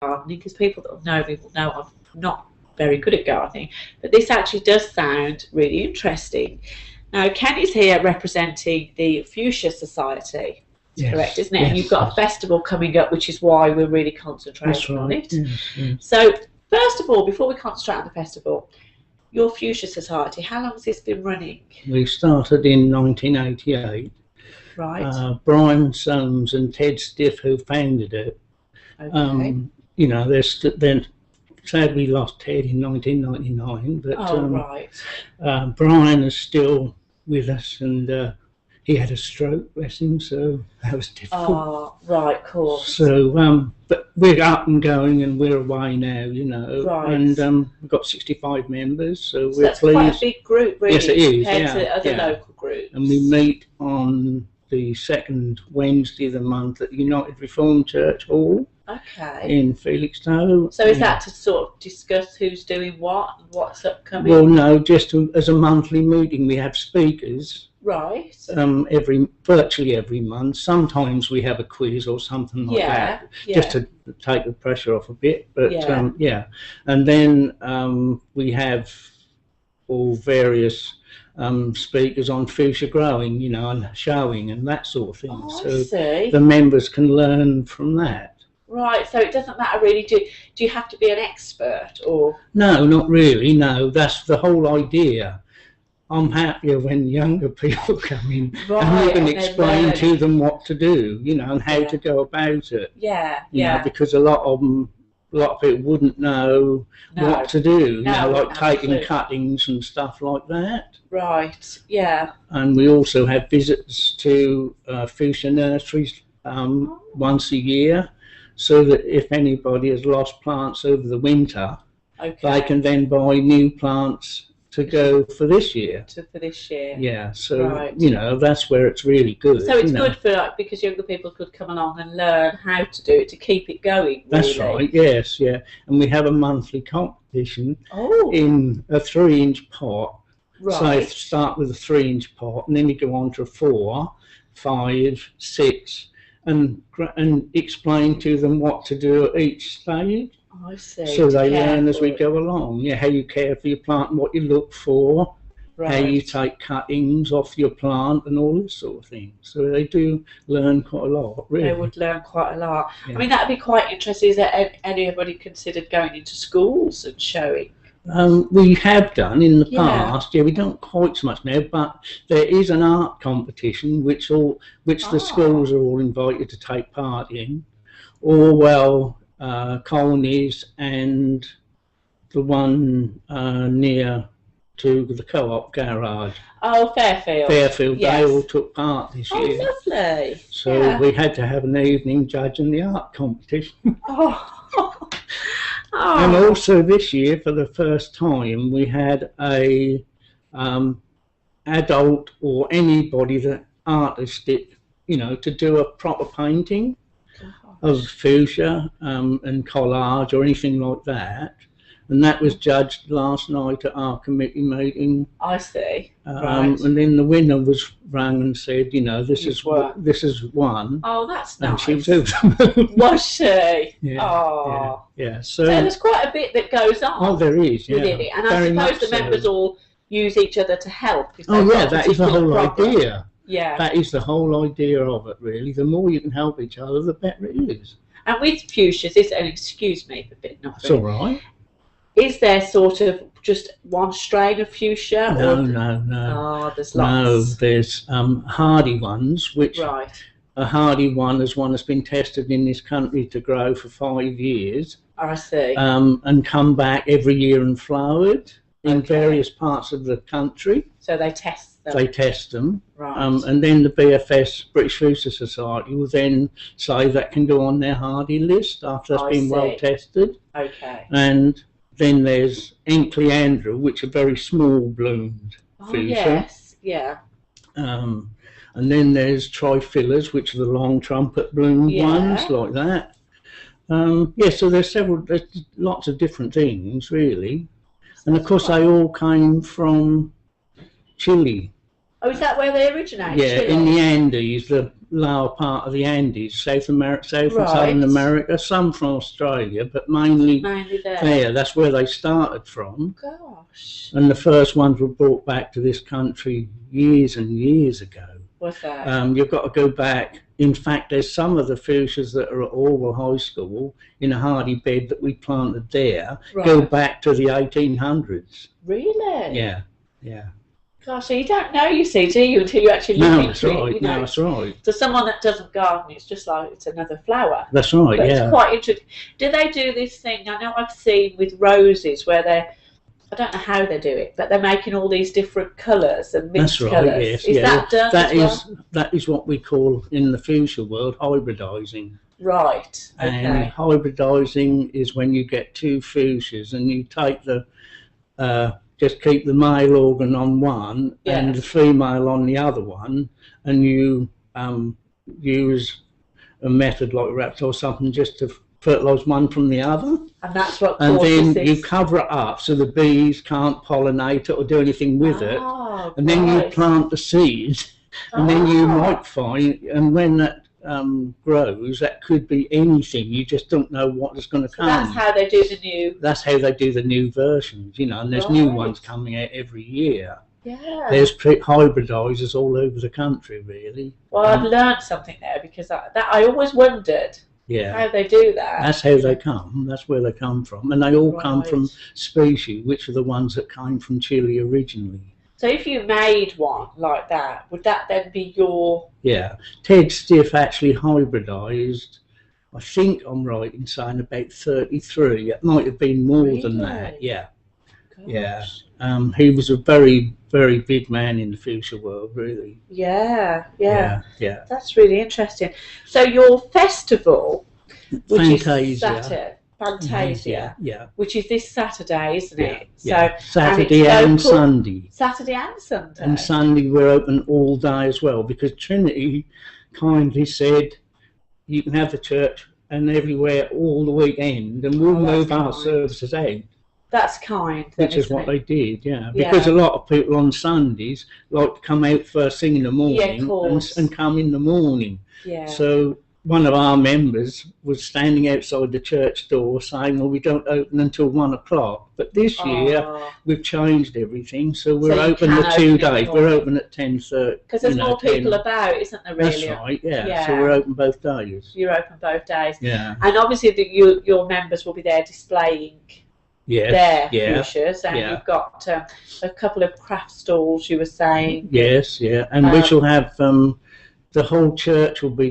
gardening, because people that know me will know I'm not very good at gardening, but this actually does sound really interesting. Now, Ken is here representing the Fuschia Society. Yes, correct, isn't it? Yes, and you've got a festival coming up, which is why we're really concentrating on it. Yes. So, first of all, before we concentrate on the festival, your Fuschia Society, how long has this been running? We started in 1988. Right. Brian Soames and Ted Stiff, who founded it. Okay. You know, they're sadly lost Ted in 1999, but Brian is still with us, and he had a stroke, bless him, so that was difficult. Oh, right, of course. So, but we're up and going, and we're away now, you know. Right. And we've got 65 members, so we're that's pleased. Quite a big group, really. Yes, it is. Compared to other local groups. And we meet on the second Wednesday of the month at United Reformed Church Hall. Okay. In Felixstowe. So is that to sort of discuss who's doing what and what's upcoming? Well, no, just as a monthly meeting. We have speakers. Right. Virtually every month. Sometimes we have a quiz or something like that, just to take the pressure off a bit. But and then we have all various speakers on fuchsia growing, you know, and showing and that sort of thing. Oh, so I see. the members can learn from that. Right, so it doesn't matter really, do you have to be an expert, or? No, not really, no, that's the whole idea. I'm happier when younger people come in and you can explain to them what to do, you know, and how to go about it. Yeah, you know, because a lot of people wouldn't know what to do, you know, like taking cuttings and stuff like that. Right, yeah. And we also have visits to fuchsia nurseries once a year, so that if anybody has lost plants over the winter, they can then buy new plants to go for this year. Yeah, so you know, that's where it's really good. So it's good for because younger people could come along and learn how to do it to keep it going. Really. That's right. Yes, yeah, and we have a monthly competition in a 3-inch pot. Right. So start with a 3-inch pot, and then you go on to a 4, 5, 6. And explain to them what to do at each stage. I see. So they learn as we go along. Yeah, how you care for your plant, what you look for, how you take cuttings off your plant, and all this sort of thing. So they do learn quite a lot. Really, they would learn quite a lot. Yeah. I mean, that'd be quite interesting. Is that anybody considered going into schools and showing? We have done in the past. Yeah, we don't quite so much now, but there is an art competition which the schools are all invited to take part in. Orwell, Colneys, and the one near to the co-op garage. Oh, Fairfield. Fairfield, yes. They all took part this year. Oh, lovely. So we had to have an evening judging the art competition. And also this year, for the first time, we had a adult or anybody that artistic, you know, to do a proper painting of fuchsia and collage or anything like that. And that was judged last night at our committee meeting. I see. And then the winner was rang and said, you know, this is one. Oh, that's nice. And she was over. Was she? Yeah. Yeah. So there's quite a bit that goes on. Oh, there is. Yeah. Within it. And I suppose the members all use each other to help. Oh, yeah, that is the whole idea. Yeah. That is the whole idea of it, really. The more you can help each other, the better it is. And with fuchsias, and excuse me for a bit, not it's all right. Is there sort of just one strain of fuchsia? No. Oh, there's lots. No, there's hardy ones, which a hardy one is one that's been tested in this country to grow for 5 years. I see. And come back every year and flowered in various parts of the country. So they test them. They test them. Right. And then the BFS, British Fuchsia Society, will then say that can go on their hardy list after that's been well tested. Okay. And then there's Encleandra, which are very small bloomed fuchsia. Yes, yeah. And then there's Triphyllars, which are the long trumpet bloomed ones, like that. So there's lots of different things, really. And of course, they all came from Chile. Oh, is that where they originate? Yeah, Chile? in the Andes, the lower part of the Andes, South and Southern Right. America, some from Australia, but mainly Mainly there. there. That's where they started from. Gosh. And the first ones were brought back to this country years and years ago. What's that? You've got to go back. In fact, there's some of the fuchsias that are at Orwell High School in a hardy bed that we planted there go Right. back to the 1800s. Really? Yeah, yeah. Gosh, so you don't know, you see, do you, until you actually look No, into that's it. right. You know, No, that's right. to someone that doesn't garden, it's just like it's another flower. That's right. But Yeah. it's quite interesting. Do they do this thing? I know I've seen with roses where I don't know how they do it, but they're making all these different colours and mixed That's right. colours. Yes. Is yeah. that done as well? That is what we call in the fuchsia world hybridising. Right. And Okay. hybridising is when you get two fuchsias and you take just keep the male organ on one and the female on the other one, and you use a method like RAPT or something just to fertilise one from the other. And that's what And causes then this. you cover it up so the bees can't pollinate it or do anything with it. Oh, And then you right. plant the seed, and then you Ah. might find, and when that grows, that could be anything. You just don't know what is going to So come. that's how they do the new. That's how they do the new versions, you know, and there's new Right. ones coming out every year. Yeah. There's hybridisers all over the country, really. Well, I've learned something there because I always wondered Yeah. how they do that. That's how they come. That's where they come from. And they all come from Right. species, which are the ones that came from Chile originally. So if you made one like that, would that then be your? Yeah. Ted Stiff actually hybridised, I think I'm right in saying about 33. It might have been more than that. Really? Yeah. Gosh. Yeah. He was a very, very big man in the fuchsia world, really. Yeah. Yeah. That's really interesting. So your festival, which is Fantasia. Fantasia, Yeah. which is this Saturday, isn't Yeah. it? Yeah. So Saturday and and it's local- Sunday. Saturday and Sunday. And Sunday we're open all day as well, because Trinity kindly said you can have the church and everywhere all the weekend, and we'll Oh, that's move our kind. services out, That's kind. Then, which is isn't what it? they did, yeah. Because a lot of people on Sundays like to come out first thing in the morning course. and come in the morning. Yeah. So one of our members was standing outside the church door saying, well, we don't open until 1 o'clock. But this year Oh. we've changed everything, so we're you open can the 2 open it days. more. We're open at 10:30. Because there's more 10. people about, isn't there? Really. That's right, yeah. Yeah. So we're open both days. You're open both days, Yeah. and obviously your members will be there displaying Yes. their Yeah. fuchsias, and Yeah. you've got a couple of craft stalls. You were saying. Yes, yeah. And we shall have the whole church will be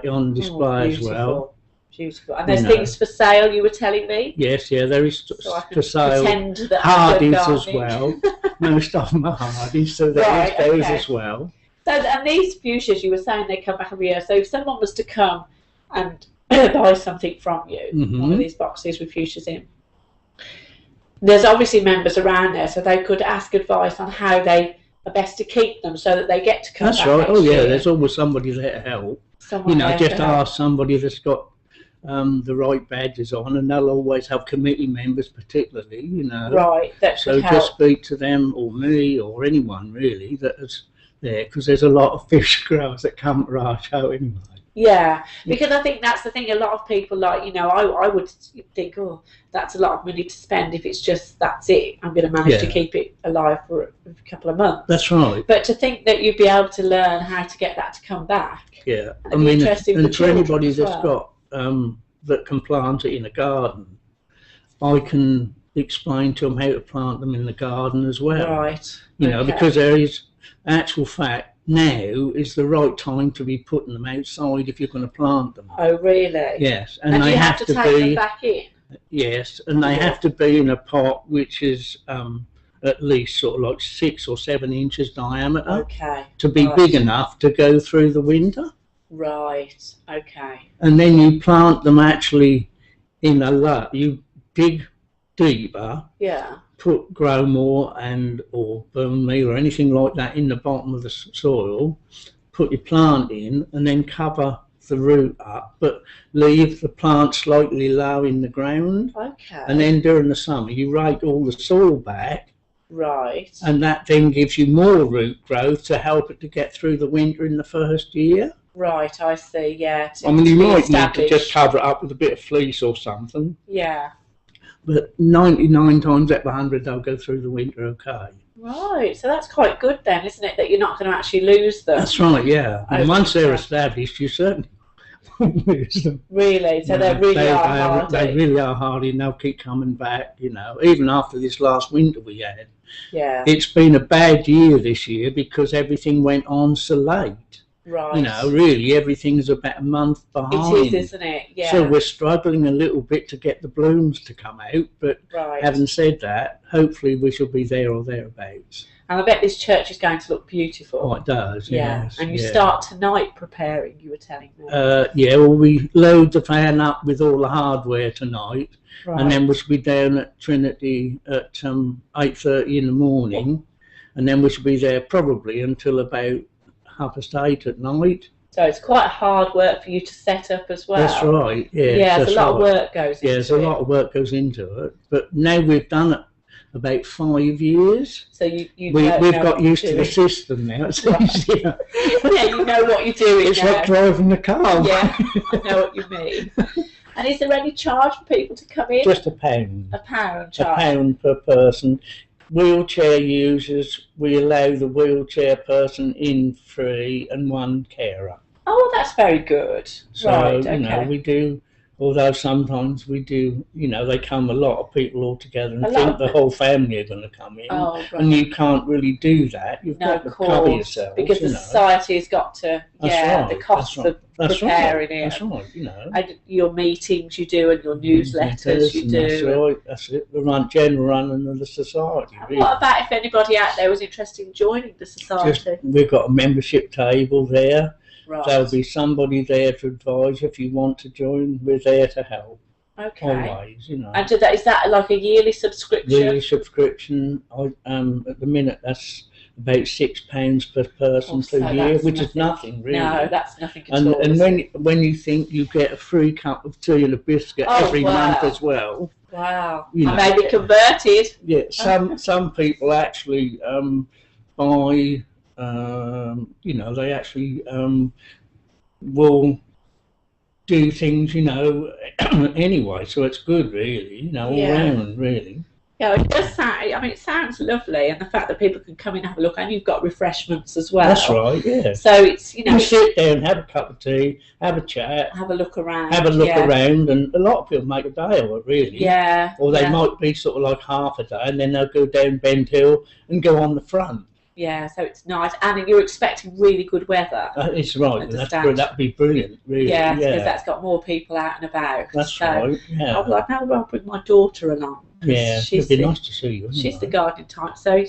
on display as well. Beautiful. And there's You know. things for sale, you were telling me? Yes, yeah, there is So I can for sale. pretend that I'm good Hardies as gardening. well. Most of them are hardies, so there Right, is those okay. as well. So, and these fuchsias, you were saying they come back every year. So if someone was to come and buy something from you, one of these boxes with fuchsias in, there's obviously members around there, so they could ask advice on how they are best to keep them so that they get to come That's back right. next Oh, yeah, year. there's always somebody there to help. Someone You know, there just to help. ask somebody that's got the right badges on, and they'll always have committee members, particularly, you know. Right, that So could help. just speak to them or me or anyone really that is there, because there's a lot of fish growers that come to our show anyway. Yeah, because I think that's the thing. A lot of people, like, you know, I would think, oh, that's a lot of money to spend if it's just that's it. I'm going to manage to Yeah. keep it alive for a couple of months. That's right. But to think that you'd be able to learn how to get that to come back. Yeah. It'd be interesting and for for anybody children as that's got that can plant it in a garden, I can explain to them how to plant them in the garden as well. Right. You know, Okay. because there is actual fact now is the right time to be putting them outside if you're going to plant them. Oh, really? Yes, And and they you have to to take them be back in. yes, and they have to be in a pot which is at least sort of like 6 or 7 inches diameter Okay. to be Right. big enough to go through the winter. Right. Okay. And then you plant them actually in a lot. You dig deeper, Yeah. put grow more or bone meal or anything like that in the bottom of the soil, put your plant in, and then cover the root up, but leave the plant slightly low in the ground. Okay. And then during the summer, you rake all the soil back, Right. and that then gives you more root growth to help it to get through the winter in the first year. Right, I see. Yeah. I mean, To you be might need to established. just cover it up with a bit of fleece or something, Yeah. but 99 times out of 100 they'll go through the winter okay. Right. So that's quite good then, isn't it? That you're not going to actually lose them. That's right, yeah. And over once they're winter. established, you certainly won't lose them. Really. So You they know, really are hardy. they really are hardy, and they'll keep coming back, even after this last winter we had. Yeah. It's been a bad year this year because everything went on so late. Right. Really everything's about a month behind. It is, isn't it? Yeah. So we're struggling a little bit to get the blooms to come out, but Right. having said that, hopefully we shall be there or thereabouts. And I bet this church is going to look beautiful. Oh, it does, Yeah. yes. And you yeah. start tonight preparing, you were telling me. Yeah, well, we load the van up with all the hardware tonight, Right. and then we shall be down at Trinity at 8:30 in the morning, and then we shall be there probably until about 8:30 at night. So it's quite hard work for you to set up as well. That's right, yeah. Yeah, that's there's a lot right. of work goes into it. Yeah, there's a lot of work goes into it, but now we've done it about 5 years. So we've got used to the system now. It's easier. Yeah, you know what you're doing. It's now. like driving the car. Yeah, I know what you mean. And is there any charge for people to come in? Just £1. £1 A charge. pound per person. Wheelchair users, we allow the wheelchair person in free and one carer. Oh, well, that's very good. So, right, okay. we do, although sometimes we do, they come a lot of people all together and think the whole family are going to come in. Oh, right. And you can't really do that. You've got to cover yourself. Because the society has got to, the costs of preparing it. That's right, And your meetings you do and your newsletters you do. That's right, that's it. The general running of the society. Really. What about if anybody out there was interested in joining the society? We've got a membership table there. Right. There'll be somebody there to advise if you want to join. We're there to help. Okay. Always, And is that like a yearly subscription? Yearly subscription. At the minute, that's about £6 per person per year, which is nothing really. No, that's nothing at all. And when you think you get a free cup of tea and a biscuit every month as well. Wow. I may be converted. Yeah. Some people actually buy. They actually will do things, anyway. So it's good, really, all round, really. Yeah, it does sound. It sounds lovely, and the fact that people can come in and have a look, and you've got refreshments as well. That's right, yeah. So it's you sit down, have a cup of tea, have a chat, have a look around, around, and a lot of people make a day of it, really. Yeah. Or they might be sort of like half a day, and then they'll go down Bend Hill and go on the front. Yeah, so it's nice, and you're expecting really good weather. It's right. That'd be brilliant, really. Yeah, because that's got more people out and about. That's right. Yeah. I'll be like, now I'll bring my daughter along. Yeah, it'd be nice to see you. She's the gardening type, so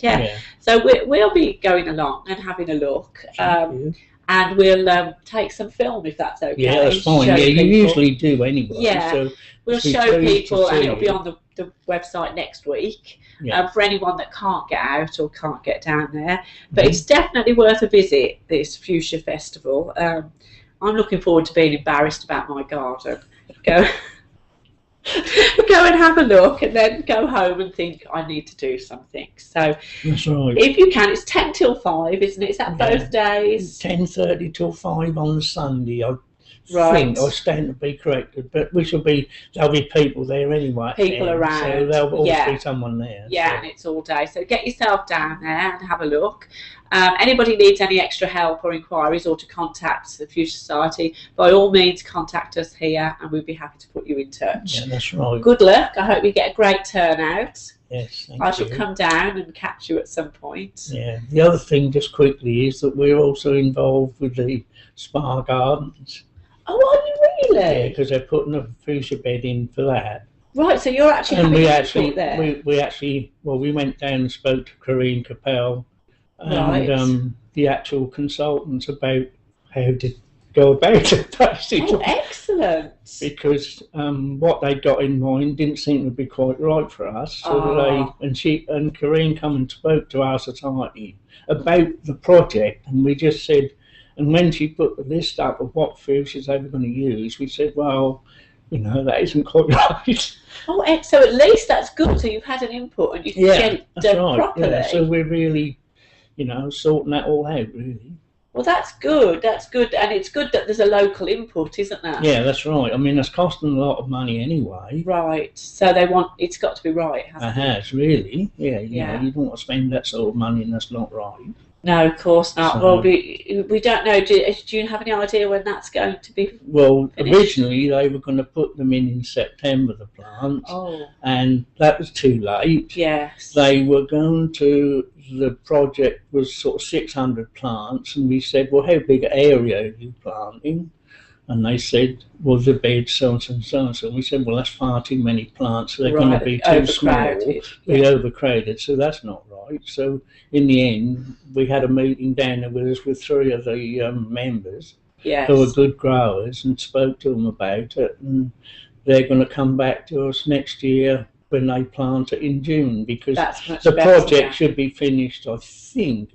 So we'll be going along and having a look, and we'll take some film if that's okay. Yeah, that's fine. Yeah, you usually do anyway. Yeah, so we'll show people, and it'll be on the website next week. For anyone that can't get out or can't get down there, but it's definitely worth a visit, this Fuschia Festival. I'm looking forward to being embarrassed about my garden. Go and have a look, and then go home and think I need to do something. So that's right. If you can, it's 10 till 5, isn't it? Is that both days? 10:30 till 5 on the Sunday. Right. I stand to be corrected, but there'll be people there anyway. People around. So there'll always be someone there. Yeah, and it's all day. So get yourself down there and have a look. Anybody needs any extra help or inquiries or to contact the Fuschia Society, by all means contact us here and we'd be happy to put you in touch. Yeah, that's right. Good luck. I hope you get a great turnout. Yes, thank I shall come down and catch you at some point. Yeah. The other thing, just quickly, is that we're also involved with the spa gardens. Oh, are you really? Yeah, because they're putting a fuchsia bed in for that. Right, so you're actually and having we went down and spoke to Corinne Capel and the actual consultants about how to go about it, basically. Oh, excellent. Because what they got in mind didn't seem to be quite right for us. So and Corinne come and spoke to our society about the project, and we just said, and when she put the list up of what fuchsias they were going to use, we said, well, that isn't quite right. Oh, so at least that's good. So you've had an input and you can get it done properly. Yeah. So we're really, sorting that all out, really. Well, that's good. That's good, and it's good that there's a local input, isn't there? Yeah, that's right. I mean, it's costing a lot of money anyway. Right. So they want it's got to be right, It hasn't it? has, really. Yeah, you know, Yeah. you don't want to spend that sort of money and that's not right. No, of course not. So, Well, we don't know. Do you have any idea when that's going to be? well, Finished? originally they were going to put them in September, the plants, Oh, and that was too late. yes. They were going to, the project was sort of 600 plants, and we said, well, how big an area are you planting? And they said, well, the bed's so-and-so and so-and-so. And we said, well, that's far too many plants, so they're going to be too small, Overcrowded. be overcrowded, so that's not right. So in the end, we had a meeting down there with 3 of the members Yes. who are good growers and spoke to them about it, and they're going to come back to us next year when they plant it in June, because That's much the better project now. should be finished, I think,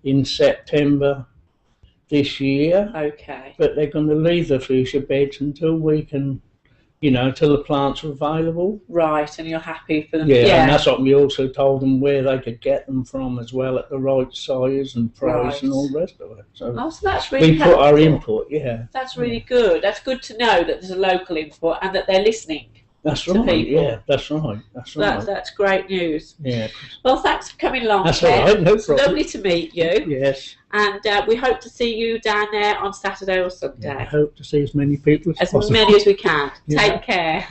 in September this year, Okay. but they're going to leave the fuchsia beds until we can, you know, till the plants are available. Right, and you're happy for them. Yeah, and that's what we also told them, where they could get them from as well, at the right size and price Right. and all the rest of it. So Oh, so that's really we put our helpful. input, yeah. That's really good. That's good to know that there's a local input and that they're listening. That's to right, people. yeah, that's right, that's right. That's great news. Yeah, Well, thanks for coming along, that's all Ken. right, no It's problem. lovely to meet you, Yes, and we hope to see you down there on Saturday or Sunday. yeah, I hope to see as many people as As possible. many as we can. Yeah. Take care.